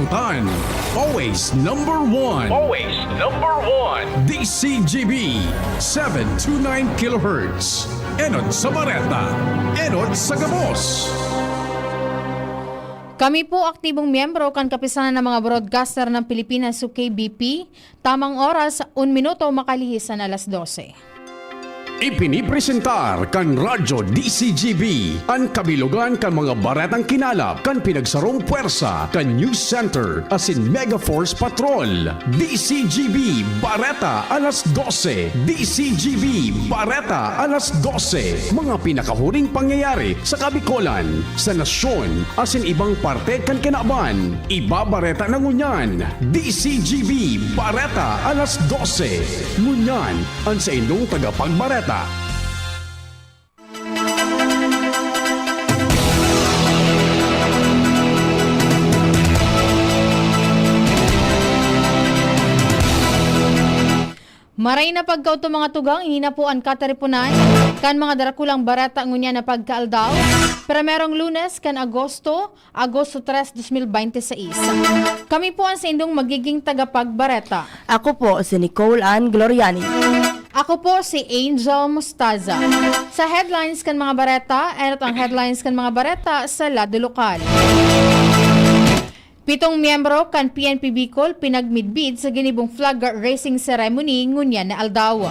Bangtan. Always number one. Always number one. DCGB 729 kHz. Enod sa Bareta. Enod sa Gabos. Kami po aktibong miyembro kan kapisanan ng mga broadcaster ng Pilipinas sa KBP. Tamang oras, 1 minuto makalihisan alas 12. Ipinipresentar kan Radyo DCGB ang kabilugan kan mga baretang kinalap kan pinagsarong puwersa kan News Center asin Mega Force Patrol. DCGB Bareta alas 12. DCGB Bareta alas 12. Mga pinakahuling pangyayari sa Kabikolan, sa nasyon asin ibang parte kan kinaban. Ibabareta na ngunyan. DCGB Bareta alas 12. Ngunyan ang sa inyong tagapagbareta. Maray na pagkaw to mga tugang, inina po ang kataripunan, kan mga darakulang bareta ngunya na pagkaaldaw, Primerong Lunes kan Agosto 3, 2026. Kami po ang sa indong magiging tagapagbareta. Ako po si Nicole Ann Gloriani. Ako po si Angel Mustaza. Sa headlines kan mga bareta, at ang headlines kan mga bareta sa lado lokal. 7 miyembro kan PNP Bicol pinagmidbid sa ginibong flag racing ceremony ngunyan na aldaw.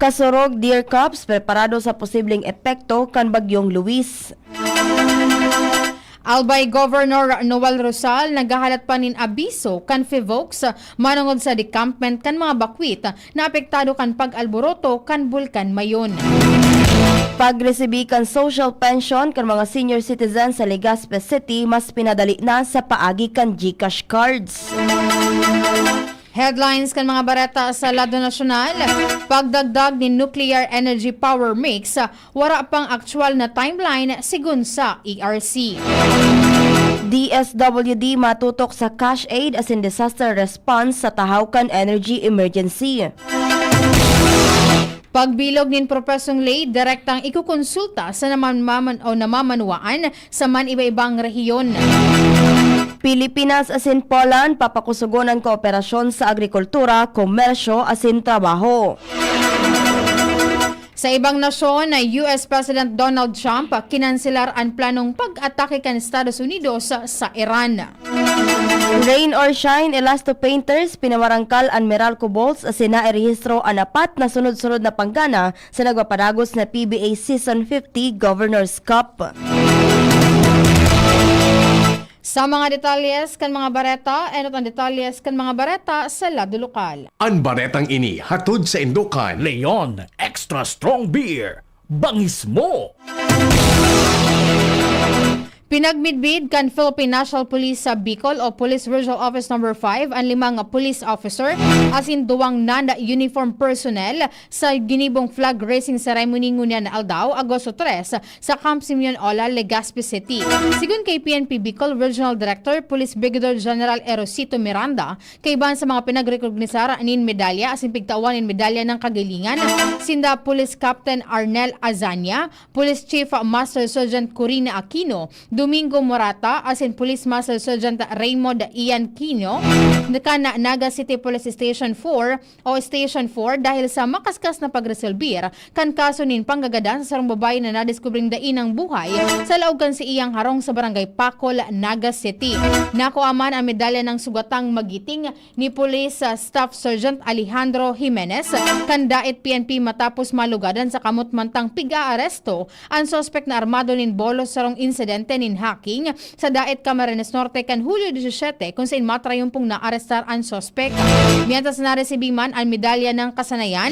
Kasurog Deer Cups preparado sa posibleng epekto kan Bagyong Luis. Albay Governor Noel Rosal nagahalat pa nin abiso kan FIVOX manungod sa decampment kan mga bakwit na apektado kan pag-alboroto kan Bulkan Mayon. Pagresibi kan social pension kan mga senior citizens sa Legazpi City mas pinadali na sa paagi kan GCash cards. Headlines kan mga bareta sa lado nasyonal, pagdagdag ni nuclear energy power mix, wara pang aktual na timeline sigun sa ERC. DSWD matutok sa cash aid as in disaster response sa Tahawkan Energy Emergency. Pagbilog nin propesong lay, direktang ikukonsulta sa namamanuaan sa man iba-ibang rehiyon. Pilipinas as in Poland papakusugon ang kooperasyon sa agrikultura, komersyo as in trabaho. Sa ibang nasyon, US President Donald Trump kinanselar ang planong pag-atake kan Estados Unidos sa Iran. Rain or shine, Elasto Painters pinamarangkal ang Meralco Bolts as inairehistro ang apat na sunod-sunod na panggana sa nagpapadagos na PBA Season 50 Governor's Cup. Sa mga detalyes kan mga bareta, at ang detalyes kan mga bareta sa lado lokal. Ang baretang ini hatod sa Indukan. Leon Extra Strong Beer. Bangis mo! Pinagmidbid kan Philippine National Police sa Bicol o Police Regional Office No. 5 ang 5 police officer as in 2 non-uniform personnel sa ginibong flag racing ceremony ngunyan na aldaw, Agosto 3 sa Camp Simeon Ola, Legazpi City. Sigun kay PNP Bicol Regional Director Police Brigadier General Erosito Miranda, kaiban sa mga pinagrekognisar nin medalya as in pigtawan nin medalya ng kagalingan, sinda Police Captain Arnel Azania, Police Chief Master Sergeant Corina Aquino, Domingo Morata, as in Police Master Sergeant Raymond Ian Quino, na Naga City Police Station 4 o Station 4 dahil sa makaskas na pagresolbir kan kaso nin panggagadan sa sarong babae na nadiskubring dainang buhay sa laogan si iyang harong sa Barangay Pacol, Naga City. Nakuaman ang medalya ng sugatang magiting ni Police Staff Sergeant Alejandro Jimenez kan Dait PNP matapos malugadan sa kamutmantang piga-aresto ang suspect na armado nin bolos sarong insidente nin hacking sa Dait Camarines Norte kan Hulyo 17 kung saan matrayumpong naarestar ang suspect. Mientras na-resibi man ang medalya ng kasanayan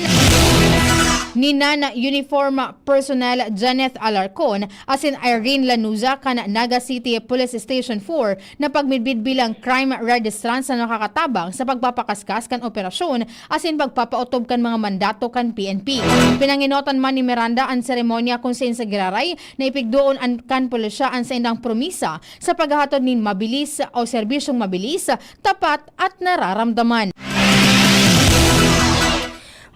ni non-uniform personnel Janeth Alarcon as in Irene Lanuza kan Naga City Police Station 4 na pagmidbid bilang crime registrant sa nakakatabang sa pagpapakaskas kan operasyon as in pagpapautob kan mga mandato kan PNP. Pinanginotan man ni Miranda ang seremonya kung saan sa giraray na ipigdoon ang kan pulisya ang sa indang promisa sa paghahatod nin mabilis o serbisyong mabilis, tapat at nararamdaman.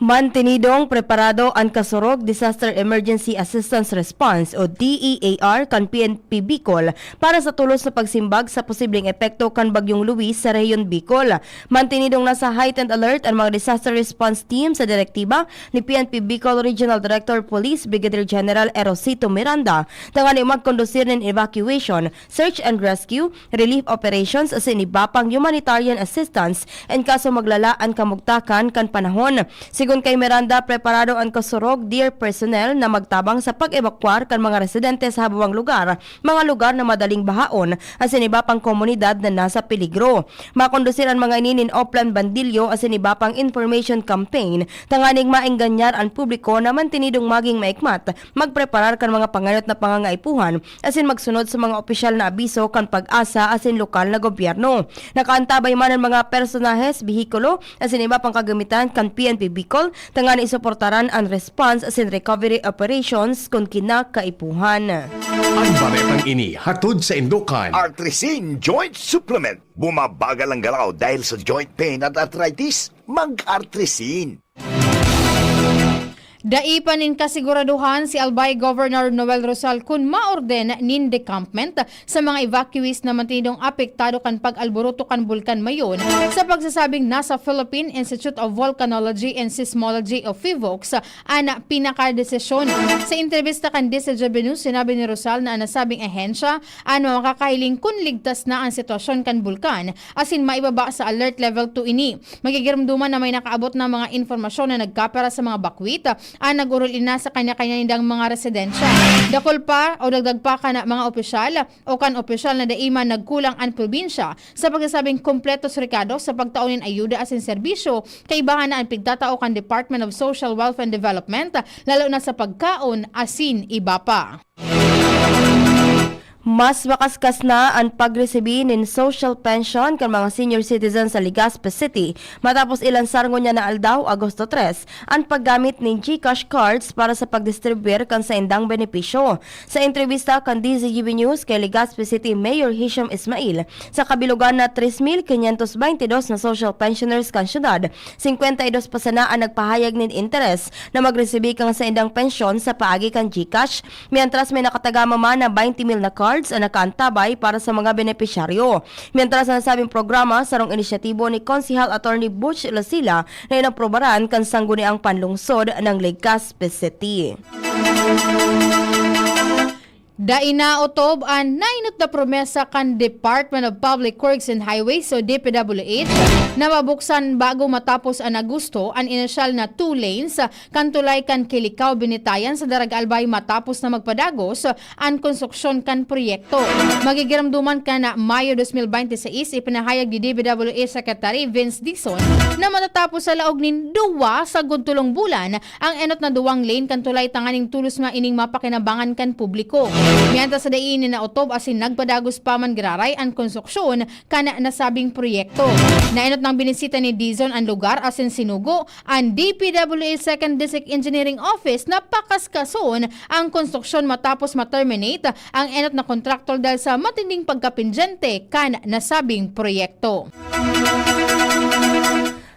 Mantinidong preparado ang Kasurog Disaster Emergency Assistance Response o DEAR kan PNP Bicol para sa tulos na pagsimbag sa posibleng epekto kan Bagyong Luis sa rehiyon Bicol. Mantinidong nasa heightened alert ang mga disaster response team sa direktiba ni PNP Bicol Regional Director Police Brigadier General Erosito Miranda tangani magkondusir ng evacuation, search and rescue, relief operations as inibapang humanitarian assistance and kaso maglalaan kamugtakan kan panahon. Sigun kay Miranda, preparado ang Kasurog DEAR personnel na magtabang sa pag-evakwar kan mga residente sa habuang lugar, mga lugar na madaling bahaon as inibapang komunidad na nasa peligro. Makondusir ang mga ininin Oplan Bandilyo as inibapang information campaign tanganing maengganyar ang publiko na mantinidong maging maikmat, magpreparar kan mga panganot na pangangaipuhan asin magsunod sa mga opisyal na abiso kan pag-asa asin lokal na gobyerno. Nakaantabay man ang mga personahes, bihikulo asin iba pang kagamitan kan PNP Bicol tangani isuportaran ang response asin recovery operations kung kinakaipuhan. Ang baretang ini hatod sa Indukan. Artrisin Joint Supplement. Bumabagal ang galaw dahil sa joint pain at arthritis. Mag-Artrisin. Daipanin kasiguraduhan si Albay Governor Noel Rosal kung maorden nin decampment sa mga evacuees na mantinidong apektado kan pag-alboruto kan bulkan mayon sa pagsasabing nasa Philippine Institute of Volcanology and Seismology of PHIVOLCS ang pinakadesisyon. Sa entrevista kan DCJB News, sinabi ni Rosal na nasabing ahensya ang makakahiling kung ligtas na ang sitwasyon kan bulkan asin maibaba sa alert level 2 ini. Magigiramduman na may nakaabot na mga informasyon na nagkapera sa mga bakwit ang nag-urol ina sa kanya-kanya nindang mga residensya. Dakol pa o dagdag pa ka na mga opisyal o kan opisyal na daiman nagkulang ang probinsya sa pagsasabing kompleto sa rekado sa pagtaunin ayuda asin serbisyo kay ibahan na ang pigtatao kan Department of Social Welfare and Development lalo na sa pagkaon asin iba pa. Mas makaskas na ang pagresibi ng social pension kan mga senior citizens sa Legazpi City matapos ilansar niya na aldaw Agosto 3 ang paggamit ng GCash cards para sa pagdistribuir kan sa indang benepisyo. Sa entrevista kan DZGB News kay Legazpi City Mayor Hisham Ismail, sa kabilugan na 3,522 na social pensioners kan syudad, 52 pa sana ang nagpahayag ng interes na magresibi kan sa indang pensyon sa paagi kan GCash, mientras may nakatagama man na 20,000 na cards ang nakaantabay para sa mga benepisyaryo. Mientras ang nasabing programa sarong inisyatibo ni Konsehal Attorney Butch Lasila na inaprobaran kan sangguniang panlungsod ng Legazpi City. Dainaotob ang nainot na promesa kan Department of Public Works and Highways o DPWH na mabuksan bago matapos ang Agosto ang inisyal na 2 lanes kan tulay kan Kilikaw Binitayan sa Darag Albay matapos na magpadagos ang konstruksyon kan proyekto. Magigiramduman ka na Mayo 2026 ipinahayag ni DPWH Secretary Vince Dixon na matatapos sa laog nin 2 sa gudtulong bulan ang enot na 2 lane kan tulay tanganing tulos nga ining mapakinabangan kan publiko. Mianta sa dainin na otob asin nagpadagos pa man graray ang konstruksyon kana nasabing proyekto. Nainot ng binisita ni Dizon ang lugar asin sinugo ang DPWH 2nd District Engineering Office na pakaskason ang konstruksyon matapos ma-terminate ang enot na kontraktor dahil sa matinding pagkapindyente kana nasabing proyekto.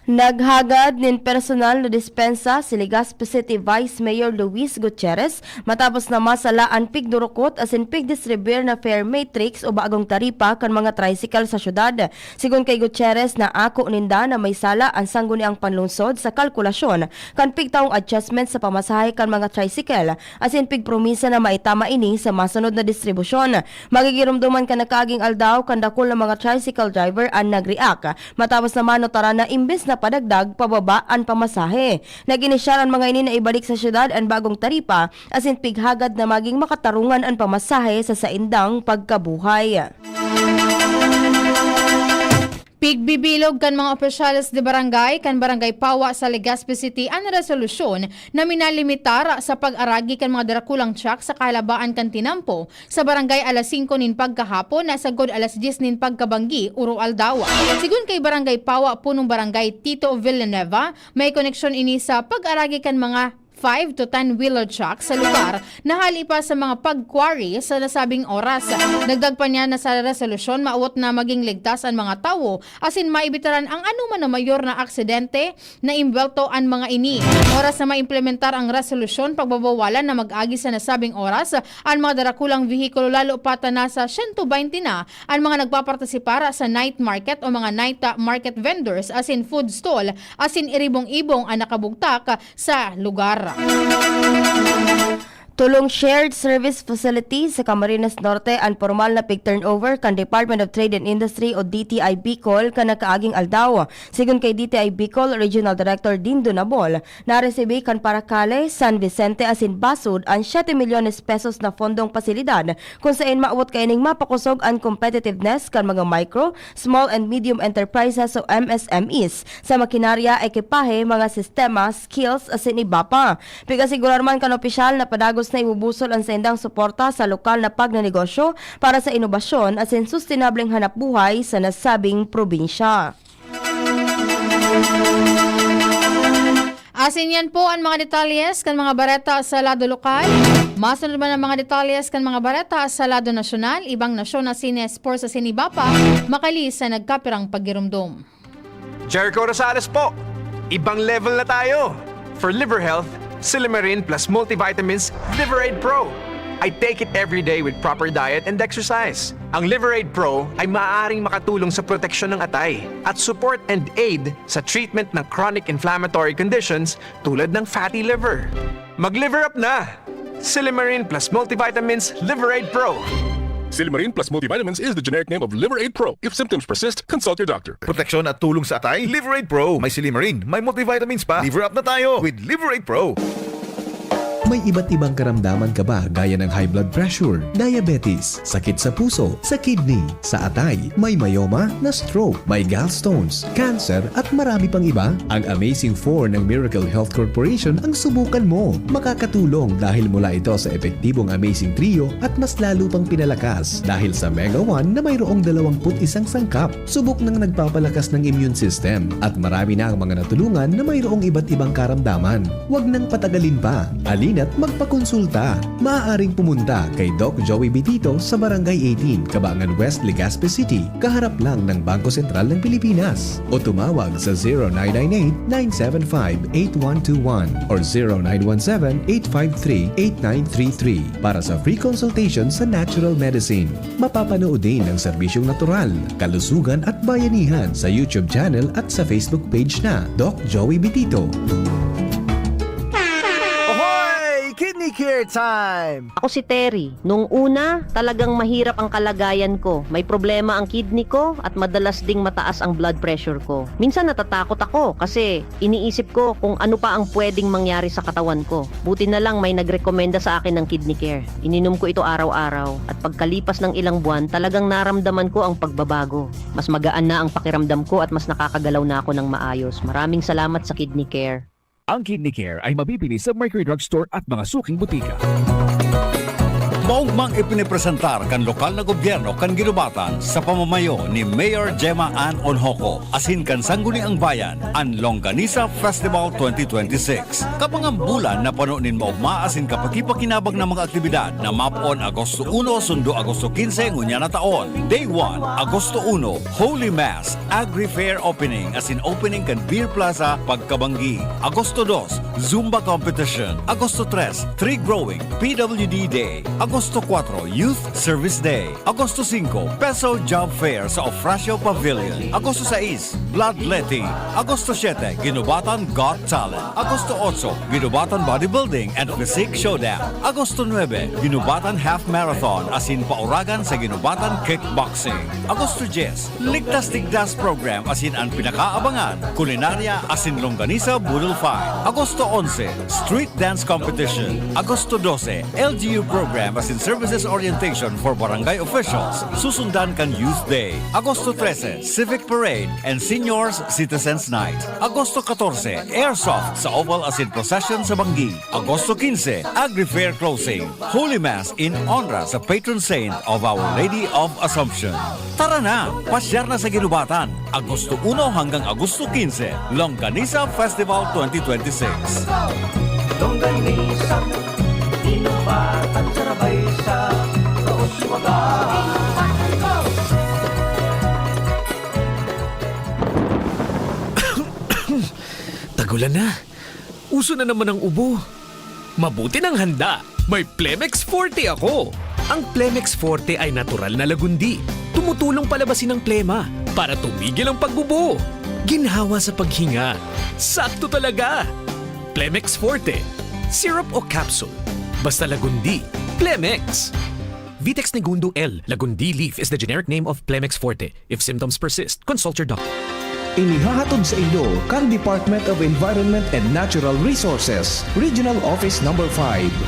Naghagad nin personal na dispensa si Legazpi City Vice Mayor Luis Gutierrez matapos na masalaan pigdurukot asin pigdistribuir na fare matrix o bagong taripa kan mga tricycle sa syudad. Sigun kay Gutierrez na ako ninda na may sala ang sangguniang panlungsod sa kalkulasyon kan pigtaong adjustment sa pamasahe kan mga tricycle asin pigpromisa na maitama ini sa masunod na distribusyon. Magigirumduman ka na kaaging aldaw kan dakol na mga tricycle driver ang nag-react matapos naman notaran na imbes na padagdag pababa ang pamasahe. Nag-inisyal ang mga ini na ibalik sa syudad ang bagong taripa asin pighagad na maging makatarungan ang pamasahe sa saindang pagkabuhay. Pigbibilog kan mga opisyales de barangay kan Barangay Pawa sa Legazpi City ang resolusyon na minalimitar sa pag-aragi kan mga darakulang truck sa kahalabaan kan tinampo sa barangay alas 5 nin pagkahapon na sagod alas 10 nin pagkabanggi uro aldawa. Sigun kay Barangay Pawa punong Barangay Tito Villanueva, may koneksyon ini sa pag-aragi kan mga 5 to 10 wheeler truck sa lugar na halipa sa mga pag-quarry sa nasabing oras. Dagdag pa niya na sa resolusyon maawot na maging ligtas ang mga tao asin maibitaran ang anuman na mayor na aksidente na imbelto ang mga ini. Oras na maimplementar ang resolusyon pagbabawalan na mag-agi sa nasabing oras ang mga darakulang vehikulo lalo pata nasa 120 na ang mga nagpapartisipara sa night market o mga night market vendors asin food stall asin iribong-ibong ang nakabugtak sa lugar. Tulong shared service facility sa Camarines Norte ang formal na pig-turnover kan Department of Trade and Industry o DTI Bicol kan nakaaging aldaw. Sigun kay DTI Bicol Regional Director Dindo Nabol, naresibi kan Paracale, San Vicente asin Basud ang 7 milyones pesos na fondong pasilidad kung saan maawot kaining mapakusog ang competitiveness kan mga micro, small and medium enterprises o MSMEs sa makinarya, ekipahe, mga sistema, skills asin iba pa. Pigasigurar man kan opisyal na padagos na ibubusol ang sendang suporta sa lokal na pagnenegosyo para sa inobasyon at sustainableng hanapbuhay sa nasabing probinsya. Asin yan po ang mga detalyes kan mga bareta sa lado lokal. Masunod man ang mga detalyes kan mga bareta sa lado nasyonal, ibang nasyon na sine-sports sa sinibapa, makali sa nagkapirang pagirumdom. Jericho Rosales po, ibang level na tayo. For liver health, Silimarin plus multivitamins Liverade Pro. I take it every day with proper diet and exercise. Ang Liverade Pro ay maaaring makatulong sa proteksyon ng atay at support and aid sa treatment ng chronic inflammatory conditions tulad ng fatty liver. Mag-liver up na! Silimarin plus multivitamins Liverade Pro. Silimarin plus multivitamins is the generic name of Liverade Pro. If symptoms persist, consult your doctor. Proteksyon at tulong sa atay, Liverade Pro. May Silimarin, may multivitamins pa. Liver up na tayo with Liverade Pro. May iba't ibang karamdaman ka ba gaya ng high blood pressure, diabetes, sakit sa puso, sa kidney, sa atay, may myoma, na stroke, may gallstones, cancer at marami pang iba? Ang Amazing 4 ng Miracle Health Corporation ang subukan mo. Makakatulong dahil mula ito sa epektibong Amazing Trio at mas lalo pang pinalakas dahil sa Mega 1 na mayroong 21 sangkap. Subok ng nagpapalakas ng immune system at marami na ang mga natulungan na mayroong iba't ibang karamdaman. Huwag nang patagalin pa. Alin at magpakonsulta. Maaaring pumunta kay Doc Joey Bitito sa Barangay 18, Cabangan West, Legazpi City, kaharap lang ng Bangko Sentral ng Pilipinas. O tumawag sa 0998-975-8121 or 0917-853-8933 para sa free consultation sa natural medicine. Mapapanood din ang serbisyong natural, kalusugan at bayanihan sa YouTube channel at sa Facebook page na Doc Joey Bitito. Kidney Care Time! Ako si Terry. Nung una, talagang mahirap ang kalagayan ko. May problema ang kidney ko at madalas ding mataas ang blood pressure ko. Minsan natatakot ako kasi iniisip ko kung ano pa ang pwedeng mangyari sa katawan ko. Buti na lang may nagrekomenda sa akin ng Kidney Care. Ininom ko ito araw-araw at pagkalipas ng ilang buwan, talagang naramdaman ko ang pagbabago. Mas magaan na ang pakiramdam ko at mas nakakagalaw na ako ng maayos. Maraming salamat sa Kidney Care. Ang Kidney Care ay mabibili sa Mercury Drugstore at mga suking butika. Maong mang ipinipresentar kan lokal na gobyerno kan ginubatan sa pamamayo ni Mayor Gemma Ann Onhoco asin kan sangguniang bayan ang Longganisa Festival 2026. Kapang bulan na panunin maugma asin kapakipakinabang na mga aktibidad na mapon Agosto 1 sundo Agosto 15 ngunya na taon. Day 1, Agosto 1, Holy Mass, Agri Fair Opening asin opening kan Beer Plaza Pagkabanggi. Agosto 2, Zumba Competition. Agosto 3, Tree Growing, PWD Day. Agosto 4, Youth Service Day. Agosto 5, Peso Job Fair sa Ofracio Pavilion. Agosto 6, Bloodletting. Agosto 7, Ginubatan Got Talent. Agosto 8, Ginubatan Bodybuilding and Physique Showdown. Agosto 9, Ginubatan Half Marathon asin pauragan sa Ginubatan Kickboxing. Agosto 10, Ligtas Tigdas Program asin ang pinakaabangan, kulinarya asin longganisa Budol Fight. Agosto 11, Street Dance Competition. Agosto 12, LGU Program asin Services Orientation for Barangay Officials. Susundan kan Youth Day. Agosto 13, Civic Parade and Seniors Citizens Night. Agosto 14, Airsoft sa Oval asin Procession sa Banggi. Agosto 15, Agri Fair Closing. Holy Mass in honor sa patron saint of Our Lady of Assumption. Tara na, pasyar na sa Ginubatan. Agosto 1 hanggang Agosto 15, Longganisa Festival 2026. Longganisa, inubatan sarabay sa kauswaga. Tagulan na. Uso na naman ang ubo. Mabuti ng handa. May Plemex Forte ako. Ang Plemex Forte ay natural na lagundi. Tumutulong palabasin ang plema para tumigil ang pagbubo. Ginhawa sa paghinga. Sakto talaga. Plemex Forte. Syrup o capsule. Basta lagundi. Plemex. Vitex Negundo L. Lagundi leaf is the generic name of Plemex Forte. If symptoms persist, consult your doctor. Inihahatod sa inyo kan Department of Environment and Natural Resources, Regional Office No. 5,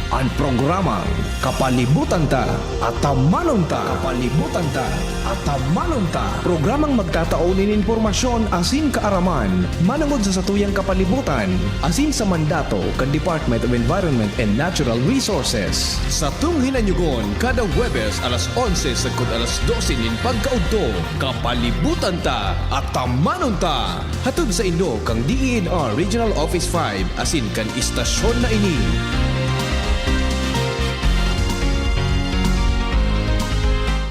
ang programang Kapalibutan Ta at Tamanon Ta. Kapalibutan Ta at Tamanon Ta. Programang magtataunin informasyon asin kaaraman, manungod sa satuyang kapalibutan, asin sa mandato kan Department of Environment and Natural Resources. Sa tunghinanyugon, kada Huwebes alas 11 sagkod alas 12 nin pagkaudto, Kapalibutan Ta at Tamanon Ta. Hatod sa inyo kang DENR Regional Office 5 asin kan istasyon na ini.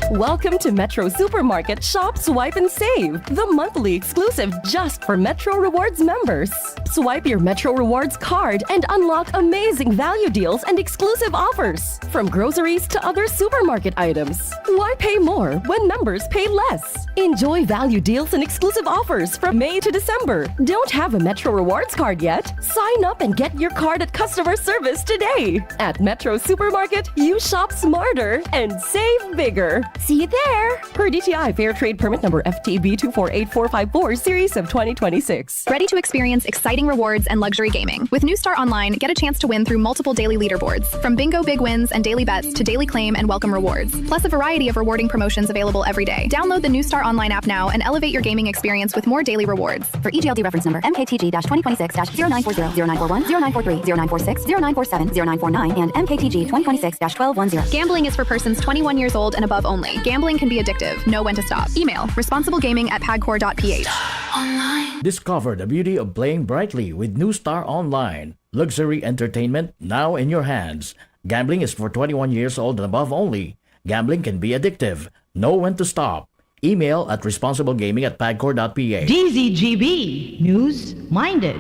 Welcome to Metro Supermarket Shop, Swipe, and Save, the monthly exclusive just for Metro Rewards members. Swipe your Metro Rewards card and unlock amazing value deals and exclusive offers, from groceries to other supermarket items. Why pay more when members pay less? Enjoy value deals and exclusive offers from May to December. Don't have a Metro Rewards card yet? Sign up and get your card at customer service today. At Metro Supermarket, you shop smarter and save bigger. See you there! Per DTI Fair Trade Permit number FTB 248454 Series of 2026. Ready to experience exciting rewards and luxury gaming? With New Star Online, get a chance to win through multiple daily leaderboards, from bingo big wins and daily bets to daily claim and welcome rewards, plus a variety of rewarding promotions available every day. Download the New Star Online app now and elevate your gaming experience with more daily rewards. For EGLD reference number MKTG-2026-0940, 0941, 0943, 0946, 0947, 0949, and MKTG 2026-1210. Gambling is for persons 21 years old and above only. Gambling can be addictive. Know when to stop. Email responsiblegaming@pagcor.ph. Discover the beauty of playing brightly with New Star Online. Luxury entertainment now in your hands. Gambling is for 21 years old and above only. Gambling can be addictive. Know when to stop. Email at responsiblegaming@pagcor.ph. DZGB News Minded.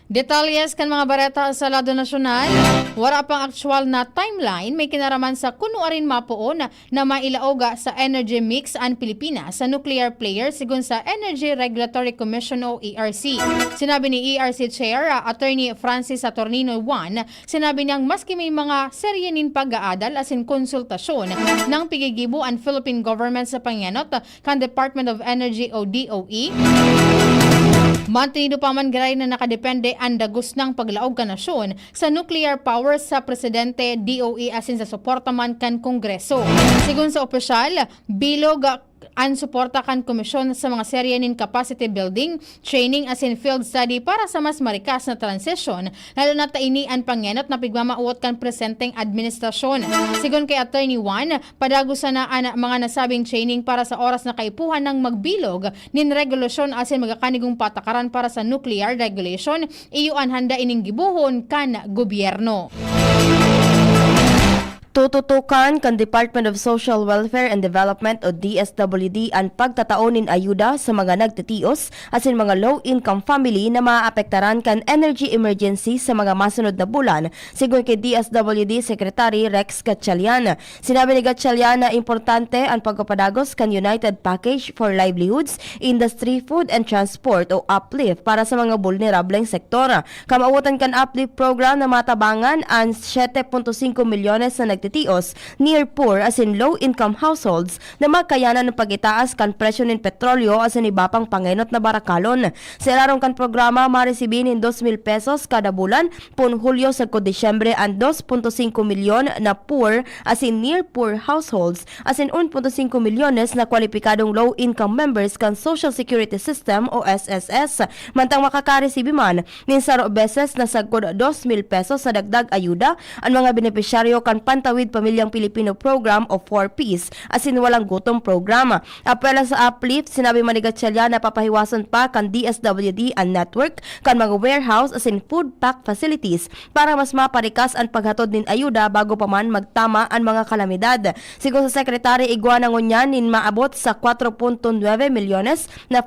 Detalyes kan mga bareta sa lado nasyonal, wala pang aktual na timeline may kinaraman sa kuno arin mapuon na mailaoga sa energy mix ang Pilipinas sa nuclear player sigon sa Energy Regulatory Commission o ERC. Sinabi ni ERC Chair Attorney Francis Saturnino Juan, sinabi niyang maski may mga seryenin pag-aadal asin konsultasyon ng pigigibo ang Philippine government sa pangyanot kan Department of Energy o DOE, mantinido pa man garay na nakadepende ang dagos ng paglaog ka nasyon sa nuclear power sa Presidente, DOE asin sa suporta man kan Kongreso. Sigun sa opisyal, bilog ang suporta kan komisyon sa mga seryenin capacity building, training asin field study para sa mas marikas na transisyon, lalo na taini ang pangyanot na pigmamauot kan presenteng administrasyon. Sigun kay Attorney Juan, padagusan na ang mga nasabing training para sa oras na kaipuhan ng magbilog nin regulasyon asin magakanigong patakaran para sa nuclear regulation, iyo ang handa ining gibuhon kan gobyerno. Tututukan kan Department of Social Welfare and Development o DSWD ang pagtataonin ayuda sa mga nagtitios asin mga low-income family na maaapektaran kan energy emergency sa mga masunod na bulan, sigon kay DSWD Secretary Rex Gatchalian. Sinabi ni Gatchalian na importante ang pagpapadagos kan United Package for Livelihoods, Industry, Food and Transport o UPLIFT para sa mga vulnerableng sektor. Kamautan kan UPLIFT program na matabangan ang 7.5 milyones na nagtitios, near poor as in low-income households na magkayanan ng pag-itaas kan presyo ng petrolyo as in iba pang panginot na barakalon. Sa ilarong kan programa, maresibin in 2,000 pesos kada bulan pun Hulyo sa Disyembre ang 2.5 milyon na poor as in near poor households as in 1.5 milyones na kwalipikadong low-income members kan Social Security System o SSS. Mantang makakaresibi man min 0 beses na sagkod 2,000 pesos sa dagdag ayuda ang mga benepisyaryo kan Pantawi Patawid Pamilyang Pilipino Program o 4Ps asin walang gutom programa. Apela sa uplift, sinabi man ni Gatchalian na papahiwason pa kan DSWD ang network kan mga warehouse asin food pack facilities para mas maparikas ang paghatod nin ayuda bago pa man magtama ang mga kalamidad. Sigon sa Secretary Iguana Ngunyan, nin maabot sa 4.9 milyones na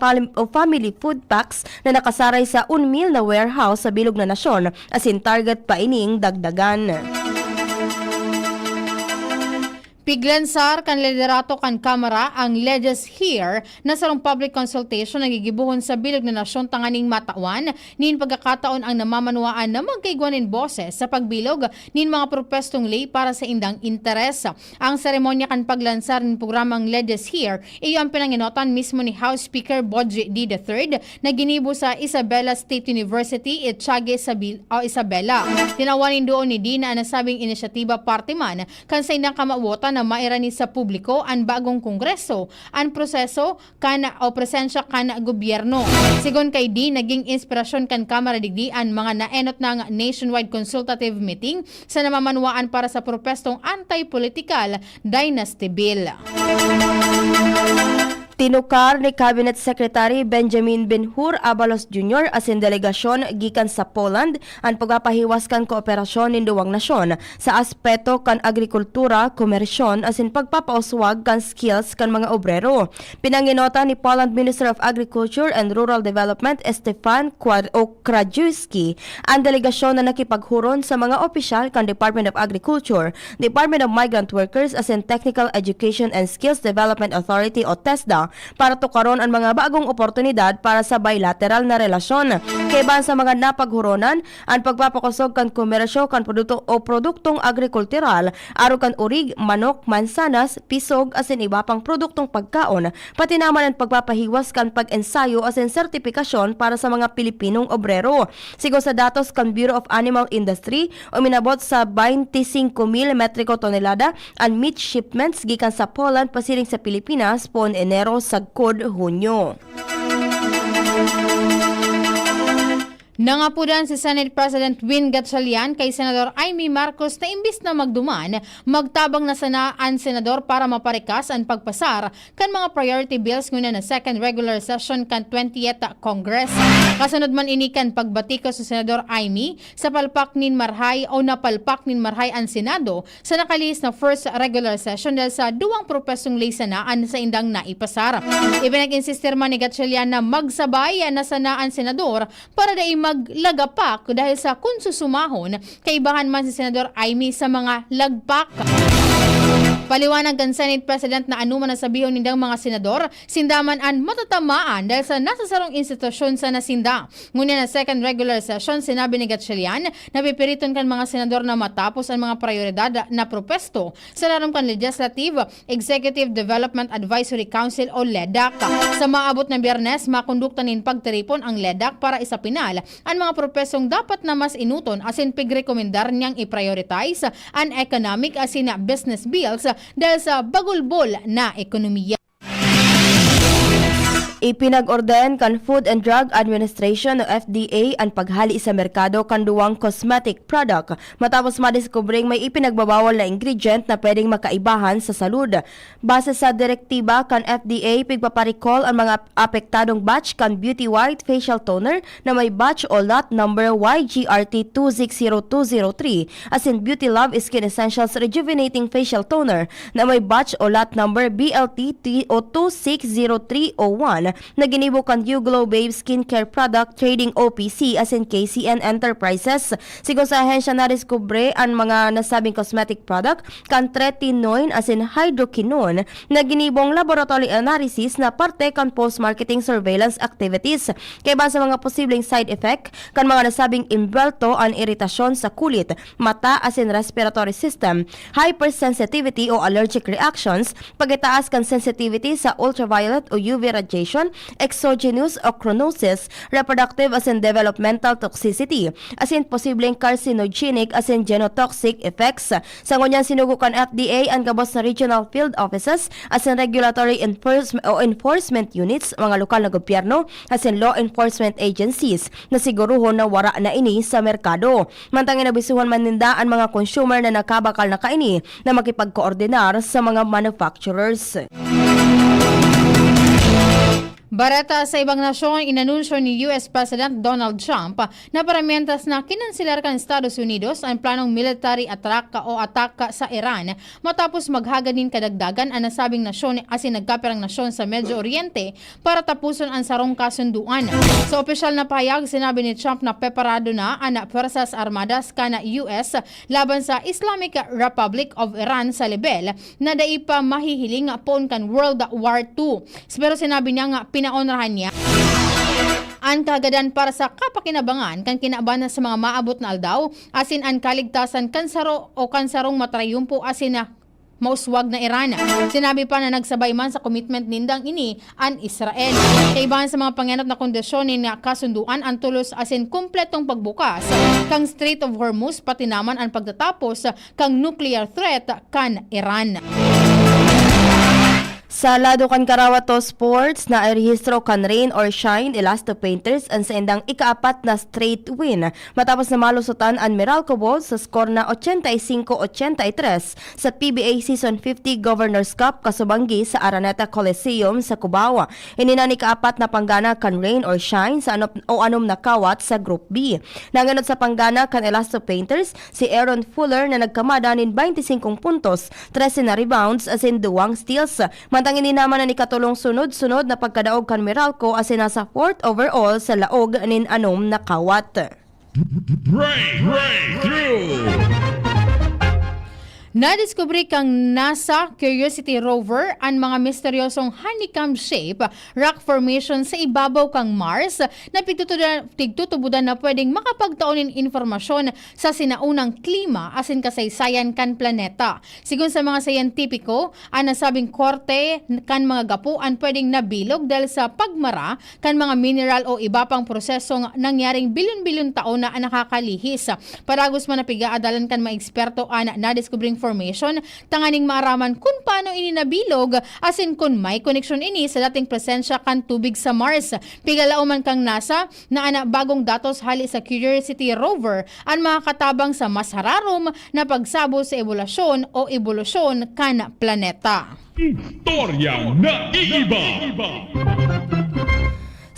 family food packs na nakasaray sa 1,000 na warehouse sa bilog na nasyon asin target pa ining dagdagan. Piglansar kan liderato kan Kamara ang Leges Here na sarong public consultation nagigibuhon sa bilog na nasyon tanganing matawan nin pagkakataon ang namamanuaan na magkaigwanin boses sa pagbilog nin mga propestong lay para sa indang interes. Ang seremonya kan paglansar nin programang Leges Here iyo ang pinanginotan mismo ni House Speaker Bodji D. III na ginibo sa Isabela State University Etiague Isabela. Tinawanin doon ni D na nasabing inisyatiba parte man kan sa indang kamawota na mairani sa publiko ang bagong kongreso, ang proseso kan o presensya kan gobyerno. Sigon kay D, naging inspirasyon kan Kamara digdi ang mga naenot ng nationwide consultative meeting sa namamanuaan para sa propestong anti-political dynasty bill. Tinukar ni Cabinet Secretary Benjamin Benhur Abalos Jr. asin delegasyon gikan sa Poland ang pagpapahiwaskan kooperasyon nin duwang nasyon sa aspeto kan agrikultura, komersyon asin pagpapauswag kan skills kan mga obrero. Pinanginota ni Poland Minister of Agriculture and Rural Development Stefan Kradziewski ang delegasyon na nakipaghuron sa mga opisyal kan Department of Agriculture, Department of Migrant Workers asin Technical Education and Skills Development Authority o TESDA para tukaron ang mga bagong oportunidad para sa bilateral na relasyon. Kaiban sa mga napaghuronan, ang pagpapakusog kan komersyo kan produkto o produktong agrikultural, aro kan urig, manok, mansanas, pisog asin iba pang produktong pagkaon, pati naman ang pagpapahiwas kan pag-ensayo asin sertifikasyon para sa mga Pilipinong obrero. Sigo sa datos kan Bureau of Animal Industry, uminabot sa 25,000 metriko tonelada ang meat shipments gikan sa Poland pasiring sa Pilipinas pon Enero sagkod Hunyo. Nangapudan si Senate President Win Gatchalian kay Senador Amy Marcos na imbis na magduman, magtabang na sana ang senador para maparikas ang pagpasar kan mga priority bills nguna na second regular session kan 20th Congress. Kasunod man ini kan pagbatiko sa Senador Amy sa palpak nin marhay o napalpak nin marhay ang Senado sa nakalis na first regular session dahil sa duwang propesong leysanaan sa indang naipasar. Ipinag-insistir man ni Gatchalian na magsabay na sana ang senador para dai maglagapak dahil sa kung susumahon, kaibahan man si Senador Amy sa mga lagpak. Paliwanag kan Senate President na anuman na sabihon nindang mga senador, sindaman an matatamaan dahil sa nasasarong institusyon sa nasinda. Ngunit na second regular session, sinabi ni Gatchalian na pipiriton kan mga senador na matapos ang mga prioridad na propesto sa larong kan Legislative Executive Development Advisory Council o LEDAC. Sa maabot na Biyernes, makondukta nin pagtiripon ang LEDAC para isapinal ang mga propestong dapat na mas inuton asin pigrekomendar niyang i-prioritize ang economic asin business bills dahil sa bagulbol na ekonomiya. Ipinag-orden kan Food and Drug Administration o FDA ang paghali sa merkado kan duwang cosmetic product matapos madiskubring may ipinagbabawal na ingredient na pwedeng makaibahan sa salud. Base sa direktiba kan FDA, pigpaparicall ang mga apektadong batch kan Beauty White Facial Toner na may batch o lot number YGRT 260203 asin Beauty Love Skin Essentials Rejuvenating Facial Toner na may batch o lot number BLT o 260301 na ginibo kan Glow Babe Skincare Product Trading OPC asin KCN Enterprises. Sigon sa ahensya na diskubre ang mga nasabing cosmetic product kan tretinoin asin hydroquinone na ginibong laboratory analysis na parte kan post-marketing surveillance activities. Kaya ba sa mga posibleng side effect kan mga nasabing imbelto ang iritasyon sa kulit, mata asin respiratory system, hypersensitivity o allergic reactions, pagitaas kan sensitivity sa ultraviolet o UV radiation infection, exogenous ochronosis, reproductive as in developmental toxicity, as in posibleng carcinogenic as in genotoxic effects. Sa ngunyan sinugukan FDA ang gabos na regional field offices as in regulatory enforcement units, mga lokal na gobyerno as in law enforcement agencies na siguruhon na wara na ini sa merkado. Mantangin nabisuhan man ninda ang mga consumer na nakabakal na kaini na makipagkoordinar sa mga manufacturers. Bareta sa ibang nasyon, inanunsyo ni US President Donald Trump na paramientas na kinansilar kan Estados Unidos ang planong military ataka sa Iran matapos maghaganin kadagdagan ang nasabing nasyon asin nagkapirang nasyon sa Medyo Oriente para tapuson ang sarong kasunduan. Sa opisyal na pahayag, sinabi ni Trump na preparado na ang Puwersas Armadas kana US laban sa Islamic Republic of Iran sa level na dai pa mahihiling pon kan World War II. Pero sinabi niya nga pinaonrahan niya ang kagadan para sa kapakinabangan kan kinaabanan sa mga maabot na aldaw asin ang kaligtasan kansaro o kansarong matrayumpo asin na mauswag na Iran. Sinabi pa na nagsabay man sa commitment nindang ini ang Israel. Kaibahan sa mga panganap na kondisyon ni kasunduan ang tulos asin kumpletong pagbukas kang Strait of Hormuz pati naman ang pagtatapos kang nuclear threat kan Iran. Sa lado kan Karawato Sports na rehistro kan rain or shine Elasto Painters ang sa indang ikaapat na straight win matapos na malusutan ang Meralco Bulls sa skor na 85-83 sa PBA Season 50 Governors Cup kasubanggi sa Araneta Coliseum sa Cubao. Inina ni kaapat na panggana kan rain or shine sa anom na kawat sa Group B. Nanganod sa panggana kan Elasto Painters si Aaron Fuller na nagkamada nin 25 puntos, 13 na rebounds asin 2 steals. Mantangin ni naman na ikatulong sunod-sunod na pagkadaog kan Meralco as nasa 4th overall sa laog nin anom na kawat. Nadiskubre kang NASA Curiosity rover ang mga misteryosong honeycomb shape rock formation sa ibabaw kang Mars na pigtutubudan na pwedeng makapagtaunin informasyon sa sinaunang klima asin kasaysayan kan planeta. Sigun sa mga scientifico, ang nasabing korte kan mga gapuan pwedeng nabilog dahil sa pagmara kan mga mineral o iba pang prosesong nangyaring bilyon-bilyon taon na nakakalihis. Paragos man napigaadalan kan mga eksperto ang nadiskubreng formation, tanganing maaraman kung paano ini nabilog asin kung may koneksyon ini sa dating presensya kan tubig sa Mars. Pigalauman kang NASA na bagong datos hali sa Curiosity rover ang mga katabang sa mas hararom na pagsabo sa evolusyon kan planeta. Istoryang naiiba.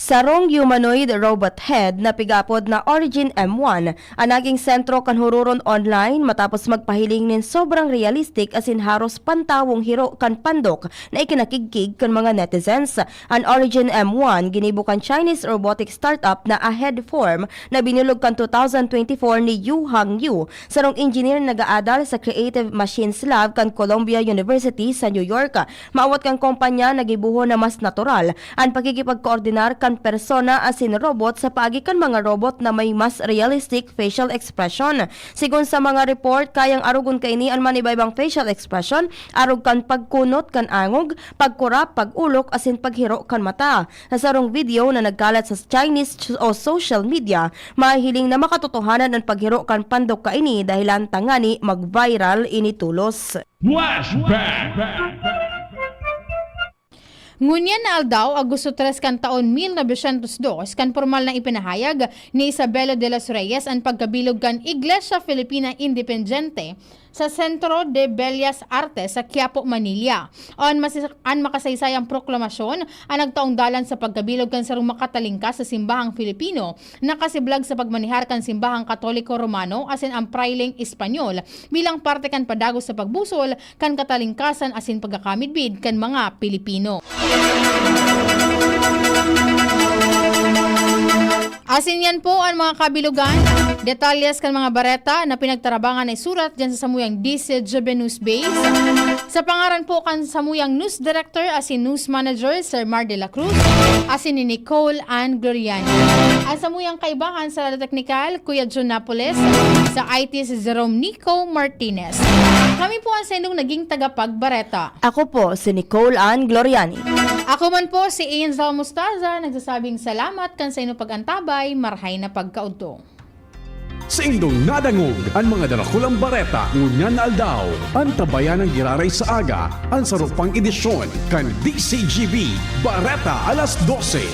Sarong humanoid robot head na pigapod na Origin M1 ang naging sentro kan hururon online matapos magpahiling nin sobrang realistic asin haros pantawong hiro kan pandok na ikinakigkig kan mga netizens. Ang Origin M1 ginibo kan Chinese robotic startup na Ahead Form na binulog kan 2024 ni Yu Hangyu, sarong engineer nag-aadal sa Creative Machines Lab kan Columbia University sa New York. Maawat kang kumpanya nagibuho na mas natural ang pagkikipagkoordinar kan persona asin robot sa paagi kan mga robot na may mas realistic facial expression. Sigun sa mga report, kayang arugon kaini ang manibaybang facial expression, arug kan pagkunot kan angog, pagkurap, pagulok asin paghiro kan mata. Nasarong video na nagkalat sa Chinese o social media, mahihiling na makatotohanan ang paghiro kan pandok kaini dahilan tangani mag-viral ini tulos. Flashback. Ngunyan na aldaw, Agosto 3 kan taon 1902, kan formal na ipinahayag ni Isabela de los Reyes ang pagkabilog kan Iglesia Filipina Independiente sa Centro de Bellas Artes sa Quiapo, Manila. Ang makasaysayang proklamasyon ang nagtaong dalan sa pagkabilog kan sarong makatalingkas sa simbahang Filipino, nakasiblag sa pagmanihar kan simbahang Katoliko Romano asin ang prailing Espanyol bilang parte kan padagos sa pagbusol kan katalingkasan asin pagkakamidbid kan mga Pilipino. Asin yan po ang mga kabilugan, detalyes kan mga bareta na pinagtarabangan ay surat dyan sa samuyang DCGB News Base. Sa pangaran po kan samuyang News Director asin News Manager Sir Mar de la Cruz, asin ni Nicole Ann Gloriani. Ang samuyang kaibahan sa Lada Technical, Kuya John Napoles, sa IT si Jerome Nico Martinez. Kami po ang sendong naging tagapagbareta. Ako po si Nicole Ann Gloriani. Ako man po si Angel Mustaza, nagsasabing salamat kan sa inyong pagantabay, marhay na pagkaudto. Sa indong nadangog ang mga darakulang bareta ngunyan na aldaw. Ang tabayan ng giraray sa aga ang sarupang edisyon kan DCGB Bareta alas 12.